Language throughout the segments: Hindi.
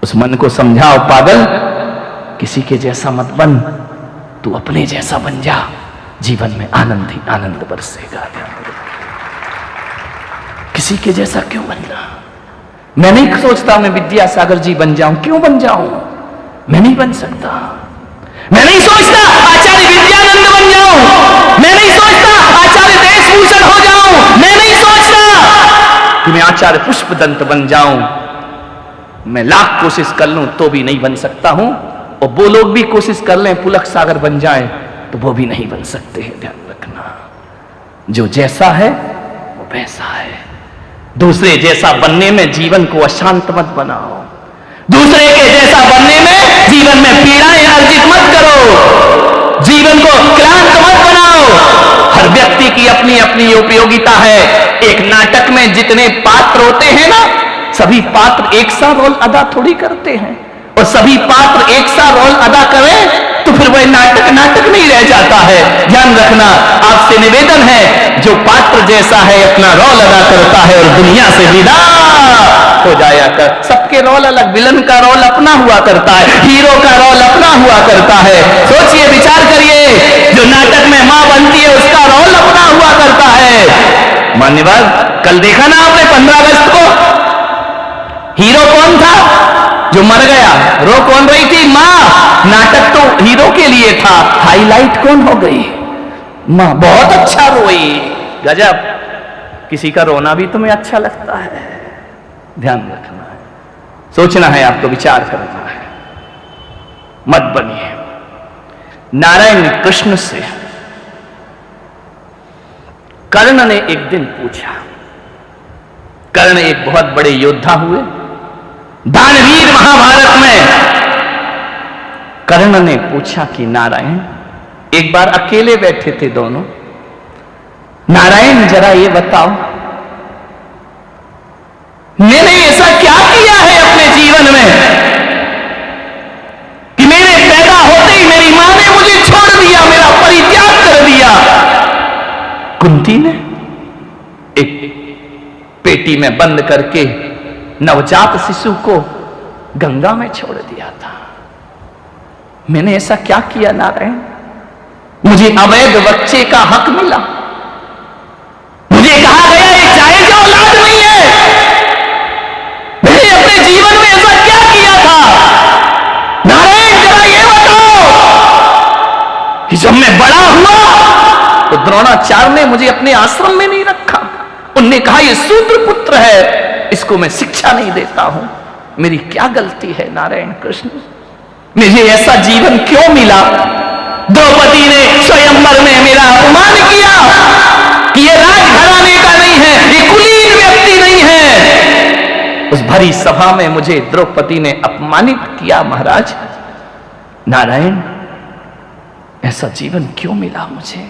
उस मन को समझाओ, पागल किसी के जैसा मत बन, तू अपने जैसा बन जा, जीवन में आनंद ही आनंद बरसेगा। किसी के जैसा क्यों बनना? मैं नहीं सोचता मैं विद्यासागर जी बन जाऊं, क्यों बन जाऊं? मैं नहीं बन सकता। मैं नहीं सोचता आचार्य विद्यानंद बन जाऊं, मैं नहीं सोचता आचार्य देशभूषण हो जाऊं, मैं नहीं सोचता कि मैं आचार्य पुष्पदंत बन जाऊं। मैं लाख कोशिश कर लूं तो भी नहीं बन सकता हूं, और वो लोग भी कोशिश कर लें पुलक सागर बन जाएं तो वो भी नहीं बन सकते हैं। ध्यान रखना, जो जैसा है वो वैसा है। दूसरे जैसा बनने में जीवन को अशांत मत बनाओ, दूसरे के जैसा बनने में जीवन में पीड़ाएं अर्जित मत करो, जीवन को क्लांत मत बनाओ। हर व्यक्ति की अपनी अपनी उपयोगिता है। एक नाटक में जितने पात्र होते हैं ना, सभी पात्र एक सा रोल अदा थोड़ी करते हैं, और सभी पात्र एक सा रोल अदा करें तो फिर वह नाटक नाटक नहीं रह जाता है। ध्यान रखना, आपसे निवेदन है, जो पात्र जैसा है अपना रोल अदा करता है और दुनिया से विदा हो जाया कर। सबके रोल अलग, विलन का रोल अपना हुआ करता है, हीरो का रोल अपना हुआ करता है। सोचिए, विचार करिए, जो नाटक में मां बनती है उसका रोल अपना हुआ करता है। मान्यवर, कल देखा ना आपने 15 अगस्त को, हीरो कौन था? जो मर गया। रो कौन रही थी? मां। नाटक तो हीरो के लिए था, हाईलाइट कौन हो गई? मां। बहुत अच्छा रोई, गजब। किसी का रोना भी तुम्हें अच्छा लगता है? ध्यान रखना है, सोचना है, आपको विचार करना है, मत बनिए। नारायण ने कृष्ण से कर्ण ने एक दिन पूछा। कर्ण एक बहुत बड़े योद्धा हुए, दानवीर महाभारत में। कर्ण ने पूछा कि नारायण, एक बार अकेले बैठे थे दोनों, नारायण जरा ये बताओ, मैंने ऐसा क्या किया है अपने जीवन में कि मेरे पैदा होते ही मेरी मां ने मुझे छोड़ दिया, मेरा परित्याग कर दिया। कुंती ने एक पेटी में बंद करके नवजात शिशु को गंगा में छोड़ दिया था। मैंने ऐसा क्या किया नारायण? मुझे अवैध बच्चे का हक मिला, मुझे कहा गया ये जायज औलाद नहीं है। मैंने अपने जीवन में ऐसा क्या किया था? नारायण जरा ये बताओ कि जब मैं बड़ा हुआ तो द्रोणाचार्य ने मुझे अपने आश्रम में नहीं रखा। उनने कहा ये शूद्र पुत्र है, इसको मैं शिक्षा नहीं देता हूं। मेरी क्या गलती है नारायण कृष्ण? मुझे ऐसा जीवन क्यों मिला? द्रौपदी ने स्वयंवर में मेरा अपमान किया कि ये राजघराने का नहीं है, ये कुलीन व्यक्ति नहीं है। उस भरी सभा में मुझे द्रौपदी ने अपमानित किया। महाराज नारायण, ऐसा जीवन क्यों मिला मुझे?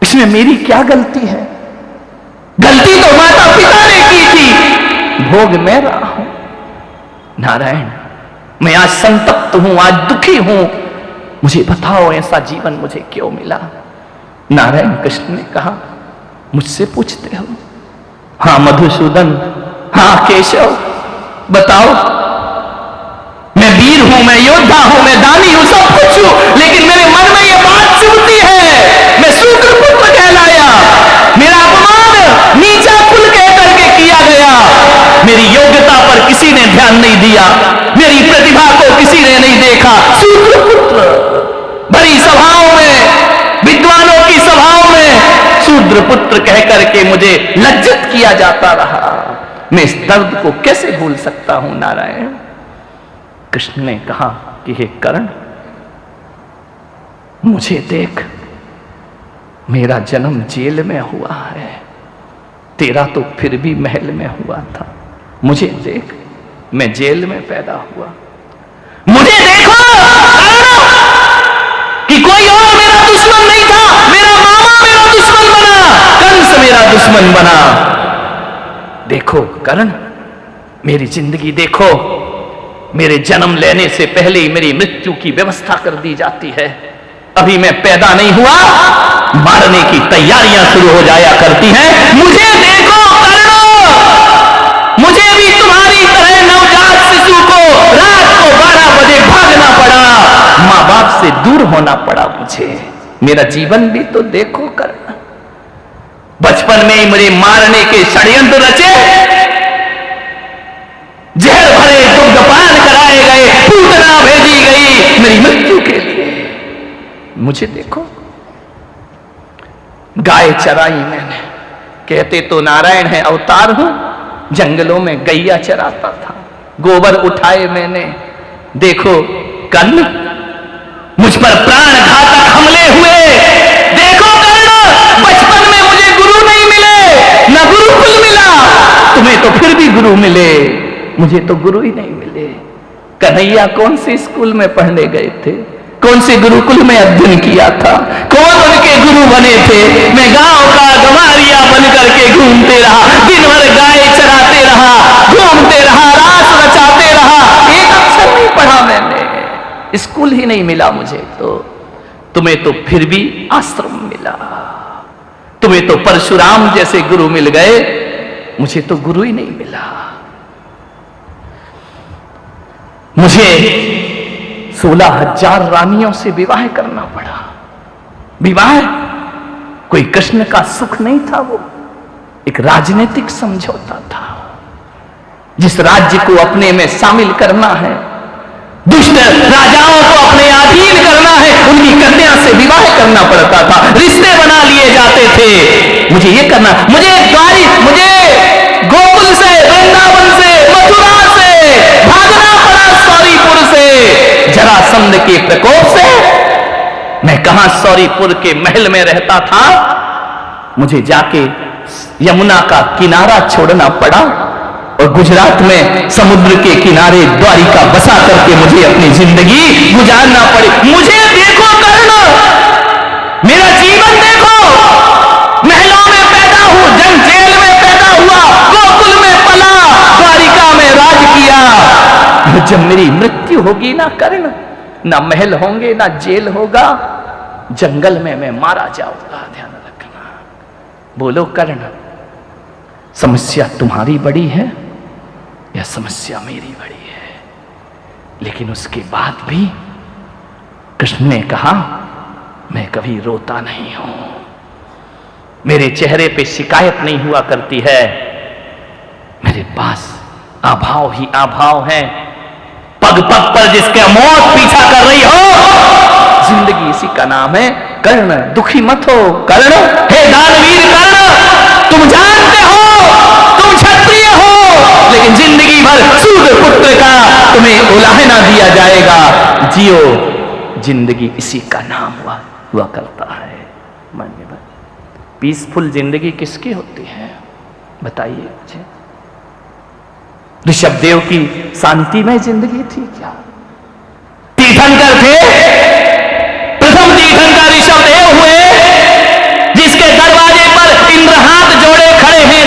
इसमें मेरी क्या गलती है? गलती तो माता पिता ने की थी, भोग मैं रहा हूं। नारायण, मैं आज संतप्त हूं, आज दुखी हूं, मुझे बताओ ऐसा जीवन मुझे क्यों मिला? नारायण कृष्ण ने कहा, मुझसे पूछते हो? हां मधुसूदन, हां केशव, बताओ। मैं वीर हूं, मैं योद्धा हूं, मैं दानी हूं, सब कुछ हूं, लेकिन मेरे मन में यह बात चुभती है, मैं शूद्र पुत्र कहलाया, मेरा अपमान नीचा कुल कह करके किया गया, मेरी योग्यता पर किसी ने ध्यान नहीं दिया, मेरी प्रतिभा को किसी ने नहीं देखा। शूद्र पुत्र, बड़ी सभाओं में, विद्वानों की सभाओं में शूद्र पुत्र कह करके मुझे लज्जित किया जाता रहा। मैं इस दर्द को कैसे भूल सकता हूं नारायण? कृष्ण ने कहा कि हे कर्ण, मुझे देख, मेरा जन्म जेल में हुआ है, तेरा तो फिर भी महल में हुआ था। मुझे देख, मैं जेल में पैदा हुआ। मुझे देखो कि कोई और मेरा दुश्मन नहीं था, मेरा मामा मेरा दुश्मन बना, कंस मेरा दुश्मन बना। देखो कर्ण, मेरी जिंदगी देखो, मेरे जन्म लेने से पहले ही मेरी मृत्यु की व्यवस्था कर दी जाती है। अभी मैं पैदा नहीं हुआ, मारने की तैयारियां शुरू हो जाया करती हैं। मुझे देखो कर्ण, मुझे भी तुम्हारी तरह नवजात शिशु से दूर होना पड़ा मुझे। मेरा जीवन भी तो देखो करना। बचपन में ही मुझे मारने के षड्यंत्र रचे, जहर भरे दुग्धपान कराए गए, पूतना भेजी गई मेरी मृत्यु के लिए। मुझे देखो, गाय चराई मैंने, कहते तो नारायण है अवतार हूं, जंगलों में गैया चराता था। गोबर उठाए मैंने, देखो कर्ण मुझ पर प्राण घातक हमले हुए। देखो कर्ण, बचपन में मुझे गुरु नहीं मिले, न गुरुकुल मिला, तुम्हें तो फिर भी गुरु मिले, मुझे तो गुरु ही नहीं मिले। कन्हैया कौन से स्कूल में पढ़ने गए थे, कौन से गुरुकुल में अध्ययन किया था, कौन उनके गुरु बने थे? मैं गांव का गंवारिया बन करके घूमते रहा, दिन भर गाय चराते रहा, घूमते रहा, रास रचाते रहा, एक अक्षर नहीं पढ़ा मैंने, स्कूल ही नहीं मिला मुझे। तो तुम्हें तो फिर भी आश्रम मिला, तुम्हें तो परशुराम जैसे गुरु मिल गए, मुझे तो गुरु ही नहीं मिला। मुझे 16,000 रानियों से विवाह करना पड़ा। विवाह कोई कृष्ण का सुख नहीं था, वो एक राजनीतिक समझौता था। जिस राज्य को अपने में शामिल करना है, दुष्ट राजाओं को अपने अधीन करना है, उनकी कन्या से विवाह करना पड़ता था, रिश्ते बना लिए जाते थे। मुझे ये करना, मुझे गोकुल से, वृंदावन से, मथुरा से भागना पड़ा, सौरीपुर से, जरासंध के प्रकोप से। मैं कहां सौरीपुर के महल में रहता था, मुझे जाके यमुना का किनारा छोड़ना पड़ा और गुजरात में समुद्र के किनारे द्वारिका बसा करके मुझे अपनी जिंदगी गुजारना पड़ी। मुझे देखो कर्ण, मेरा जीवन देखो, महलों में पैदा हूं, जेल में पैदा हुआ, गोकुल में पला, द्वारिका में राज किया। जब मेरी मृत्यु होगी ना कर्ण, ना महल होंगे, ना जेल होगा, जंगल में मैं मारा जाऊंगा। ध्यान रखना। बोलो कर्ण, समस्या तुम्हारी बड़ी है या समस्या मेरी बड़ी है? लेकिन उसके बाद भी कृष्ण ने कहा, मैं कभी रोता नहीं हूं, मेरे चेहरे पे शिकायत नहीं हुआ करती है, मेरे पास अभाव ही अभाव है। पग पग पर जिसके मौत पीछा कर रही हो, जिंदगी इसी का नाम है। कर्ण दुखी मत हो कर्ण, हे दानवीर कर्ण, तुम जानते हो तुम क्षत्रिय हो, लेकिन जिंदगी भर सूर्य पुत्र का तुम्हें उलाहना दिया जाएगा। जियो, जिंदगी इसी का नाम हुआ करता है। मान्यवर, पीसफुल जिंदगी किसकी होती है बताइए मुझे? ऋषभ देव की शांतिमय जिंदगी थी क्या? तीर्थंकर थे, प्रथम तीर्थंकर ऋषभ देव हुए, जिसके दरवाजे पर इंद्र हाथ जोड़े खड़े हैं,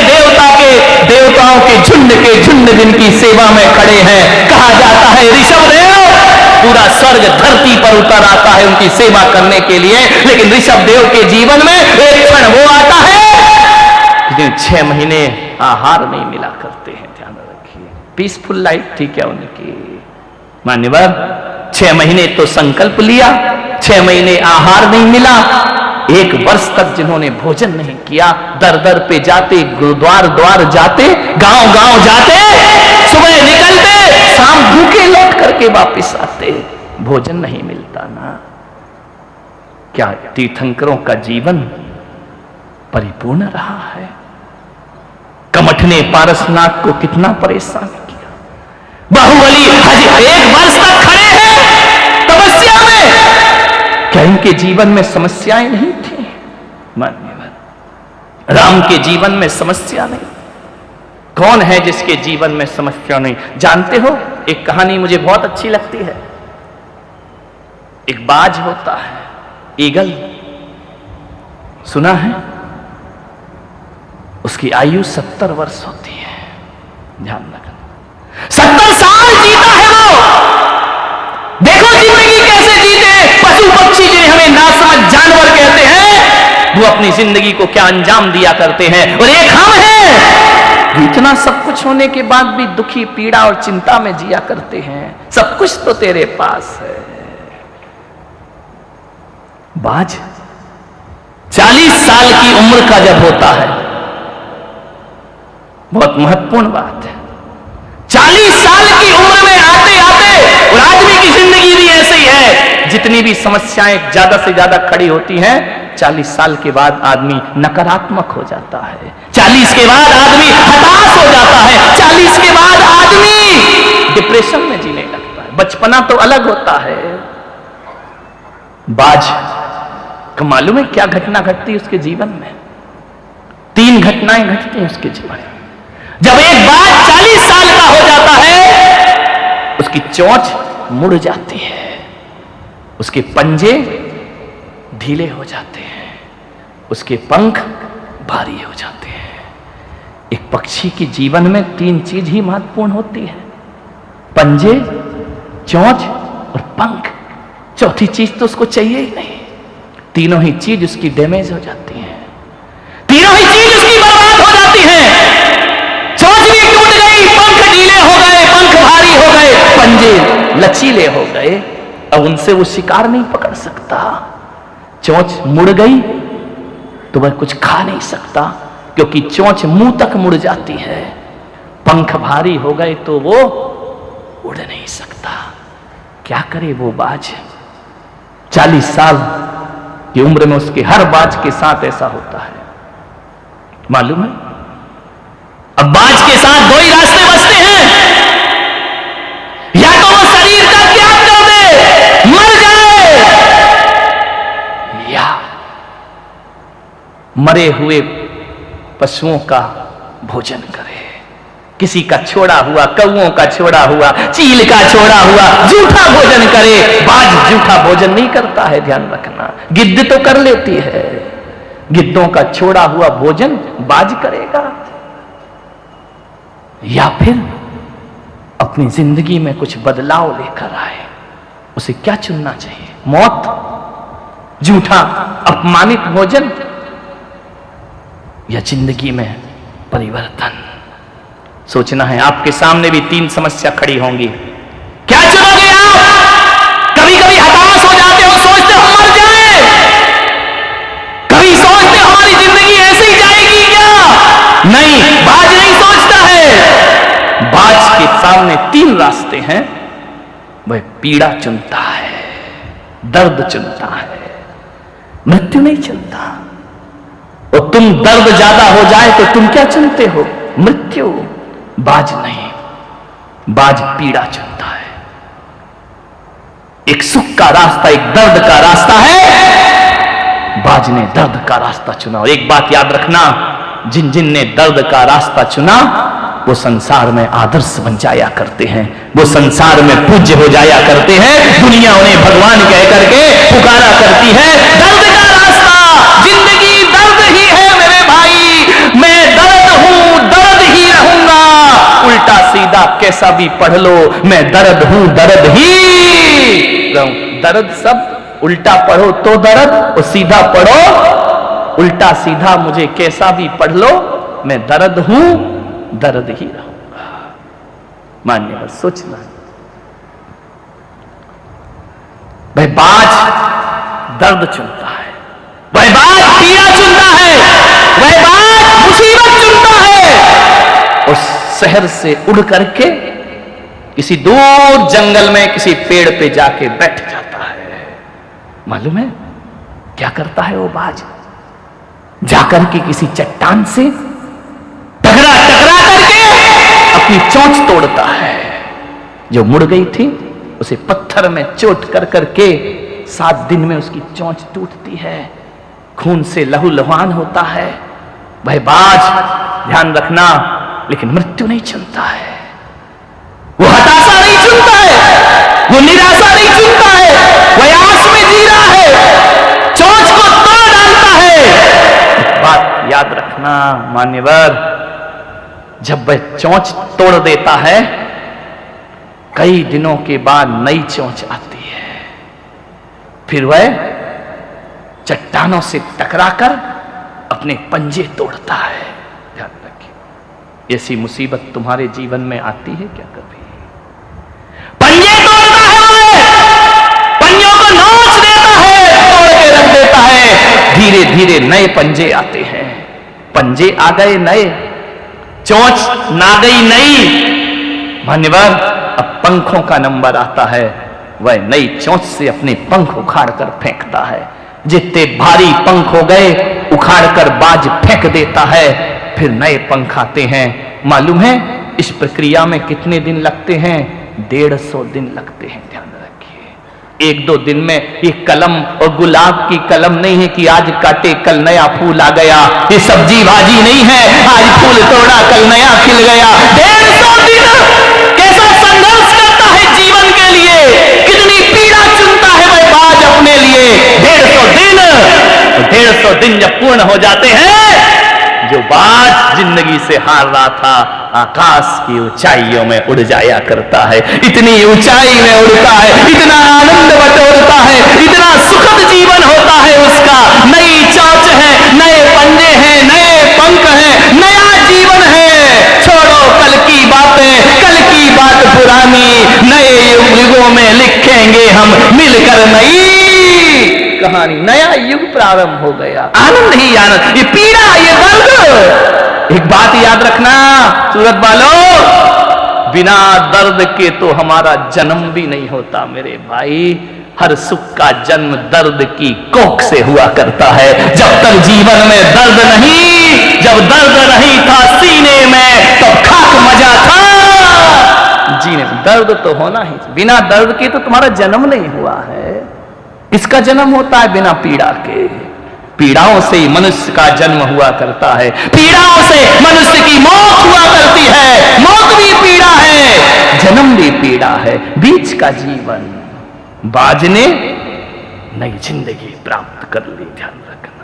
देवताओं के झुंड जिनकी सेवा में खड़े हैं। कहा जाता है ऋषभ देव, पूरा स्वर्ग धरती पर उतर आता है उनकी सेवा करने के लिए। लेकिन ऋषभ देव के जीवन में एक क्षण वो आता है जिन्हें 6 महीने आहार नहीं मिला करते हैं। ध्यान रखिए, पीसफुल लाइफ थी क्या उनकी? मान्यवर, 6 महीने तो संकल्प लिया, 6 महीने आहार नहीं मिला, 1 वर्ष तक जिन्होंने भोजन नहीं किया, दर दर पे जाते, गुरुद्वार द्वार जाते, गांव गांव जाते, सुबह निकलते, शाम भूखे लौट करके वापिस आते, भोजन नहीं मिलता ना। क्या तीर्थंकरों का जीवन परिपूर्ण रहा है? कमठ ने पारसनाथ को कितना परेशान किया। बाहुबली हज 1 वर्ष तक खड़े हैं तपस्या में, क्या इनके जीवन में समस्याएं नहीं थी? मान्यवर, राम के जीवन में समस्या नहीं। कौन है जिसके जीवन में समस्या नहीं? जानते हो, एक कहानी मुझे बहुत अच्छी लगती है। एक बाज होता है, ईगल, सुना है? उसकी आयु 70 वर्ष होती है। ध्यान रखना, 70 साल जीता है वो। देखो जिंदगी कैसे जीते पशु पक्षी, जिन्हें हमें नासमझ जानवर कहते हैं, वो अपनी जिंदगी को क्या अंजाम दिया करते हैं। और एक हम हैं, इतना सब कुछ होने के बाद भी दुखी, पीड़ा और चिंता में जिया करते हैं। सब कुछ तो तेरे पास है, बाज 40 साल की उम्र का जब होता है, बहुत महत्वपूर्ण बात है, 40 साल की उम्र में आते आते, और आदमी की जिंदगी भी ऐसे ही है, जितनी भी समस्याएं ज्यादा से ज्यादा खड़ी होती हैं, 40 साल के बाद आदमी नकारात्मक हो जाता है, 40 के बाद आदमी हताश हो जाता है, 40 के बाद आदमी डिप्रेशन में जीने लगता है। बचपना तो अलग होता है। बाज को मालूम है क्या घटना घटती है उसके जीवन में? 3 घटनाएं घटती हैं उसके जीवन में। जब एक बाज 40 साल का हो जाता है, उसकी चोंच मुड़ जाती है, उसके पंजे ढीले हो जाते हैं, उसके पंख भारी हो जाते हैं। एक पक्षी के जीवन में 3 चीज ही महत्वपूर्ण होती है, पंजे, चोंच और पंख। चौथी चीज तो उसको चाहिए ही नहीं। तीनों ही चीज उसकी डैमेज हो जाती है, तीनों ही चीज उसकी बर्बाद हो जाती है। चोंच भी टूट गई, पंख ढीले हो गए, पंख भारी हो गए, पंजे लचीले हो गए, अब उनसे वो शिकार नहीं पकड़ सकता। चोंच मुड़ गई तो वह कुछ खा नहीं सकता, क्योंकि चोंच मुंह तक मुड़ जाती है। पंख भारी हो गए तो वो उड़ नहीं सकता। क्या करे वो बाज? 40 साल की उम्र में उसके हर बाज के साथ ऐसा होता है, मालूम है? अब बाज के साथ 2 ही रास्ते बचते हैं, या तो वो शरीर का त्याग कर दे, मर जाए, या मरे हुए पशुओं का भोजन करे। किसी का छोड़ा हुआ, कौओं का छोड़ा हुआ, चील का छोड़ा हुआ जूठा भोजन करे। बाज जूठा भोजन नहीं करता है, ध्यान रखना। गिद्ध तो कर लेती है, गिद्धों का छोड़ा हुआ भोजन बाज करेगा। या फिर अपनी जिंदगी में कुछ बदलाव लेकर आए, उसे क्या चुनना चाहिए? मौत, जूठा अपमानित भोजन, या जिंदगी में परिवर्तन? सोचना है। आपके सामने भी 3 समस्या खड़ी होंगी, क्या चुनोगे आप? कभी कभी हताश हो जाते हो, सोचते हो मर जाए, कभी सोचते हो हमारी जिंदगी ऐसे ही जाएगी क्या? नहीं, बाज नहीं सोचता है। बाज के सामने 3 रास्ते हैं। वह पीड़ा चुनता है, दर्द चुनता है, मृत्यु नहीं चुनता। और तुम दर्द ज्यादा हो जाए तो तुम क्या चुनते हो? मृत्यु। बाज नहीं, बाज पीड़ा चुनता है। एक सुख का रास्ता, एक दर्द का रास्ता है, बाज ने दर्द का रास्ता चुना। और एक बात याद रखना, जिन जिन ने दर्द का रास्ता चुना वो संसार में आदर्श बन जाया करते हैं, वो संसार में पूज्य हो जाया करते हैं। दुनिया उन्हें भगवान कह करके पुकारा करती है। दर्द का रास्ता, जिंदगी दर्द ही है मेरे भाई, मैं दर्द हूं, दर्द ही रहूंगा। उल्टा सीधा कैसा भी पढ़ लो, मैं दर्द हूं, दर्द ही रहूं। दर्द सब उल्टा पढ़ो तो दर्द, और सीधा पढ़ो उल्टा सीधा, मुझे कैसा भी पढ़ लो, मैं दर्द हूं, दर्द ही रहूंगा। मान्य बस सोचना। भाई बाज दर्द चुनता है, वह बाज पीड़ा चुनता है, वह बाज मुसीबत चुनता है। और शहर से उड़ करके किसी दूर जंगल में किसी पेड़ पे जाके बैठ जाता है। मालूम है क्या करता है वो बाज? जाकर के किसी चट्टान से टकरा करके अपनी चोंच तोड़ता है। जो मुड़ गई थी उसे पत्थर में चोट कर करके 7 दिन में उसकी चोंच टूटती है, खून से लहूलुहान होता है। वह बाज, ध्यान रखना, लेकिन मृत्यु नहीं चुनता है, वो हताशा नहीं चुनता है, वो निराशा नहीं चुनता है, वह आस में जी रहा है, चोंच को तोड़ डालता है। एक बात याद रखना मान्यवर, जब वह चोंच तोड़ देता है, कई दिनों के बाद नई चोंच आती है। फिर वह चट्टानों से टकराकर अपने पंजे तोड़ता है। ध्यान रखिए, ऐसी मुसीबत तुम्हारे जीवन में आती है क्या कभी? पंजे तोड़ता है, पंजों को नोच देता है, तोड़ के रख नए पंजे आते हैं। पंजे आ गए नए, चोंच ना गई नई, मान्यवर अब पंखों का नंबर आता है। वह नई चोंच से अपने पंख उखाड़ कर फेंकता है। जितने भारी पंख हो गए उखाड़ कर बाज फेंक देता है, फिर नए पंख आते हैं। मालूम है इस प्रक्रिया में कितने दिन लगते हैं? 150 दिन लगते हैं। ध्यान रखिए, 1-2 दिन में ये कलम और गुलाब की कलम नहीं है कि आज काटे कल नया फूल आ गया। ये सब्जी भाजी नहीं है, आज फूल तोड़ा कल नया खिल गया। 150 दिन कैसा संघर्ष करता है जीवन के लिए, कितनी पीड़ा चुनता है वह बाज अपने लिए। 150 दिन जब पूर्ण हो जाते हैं, जो बाज जिंदगी से हार रहा था आकाश की ऊंचाइयों में उड़ जाया करता है। इतनी ऊंचाई में उड़ता है, इतना आनंद बटोरता है, इतना सुखद जीवन होता है उसका। नई चोंच है, नए पंजे हैं, नए पंख हैं, नया जीवन है। छोड़ो कल की बातें, कल की बात पुरानी, नए युगों में लिखेंगे हम मिलकर नई कहानी। नया युग प्रारंभ हो गया। आनंद ही आनंद, ये पीड़ा, ये दर्द। एक बात याद रखना सूरत वालों, बिना दर्द के तो हमारा जन्म भी नहीं होता मेरे भाई। हर सुख का जन्म दर्द की कोख से हुआ करता है। जब तक जीवन में दर्द नहीं, जब दर्द नहीं था सीने में, तो खाक मजा था जीने में। दर्द तो होना ही, बिना दर्द के तो तुम्हारा जन्म नहीं हुआ है। इसका जन्म होता है बिना पीड़ा के। पीड़ाओं से ही मनुष्य का जन्म हुआ करता है, पीड़ाओं से मनुष्य की मौत हुआ करती है। मौत भी पीड़ा है, जन्म भी पीड़ा है। बीच का जीवन बाज ने नई जिंदगी प्राप्त कर ली। ध्यान रखना।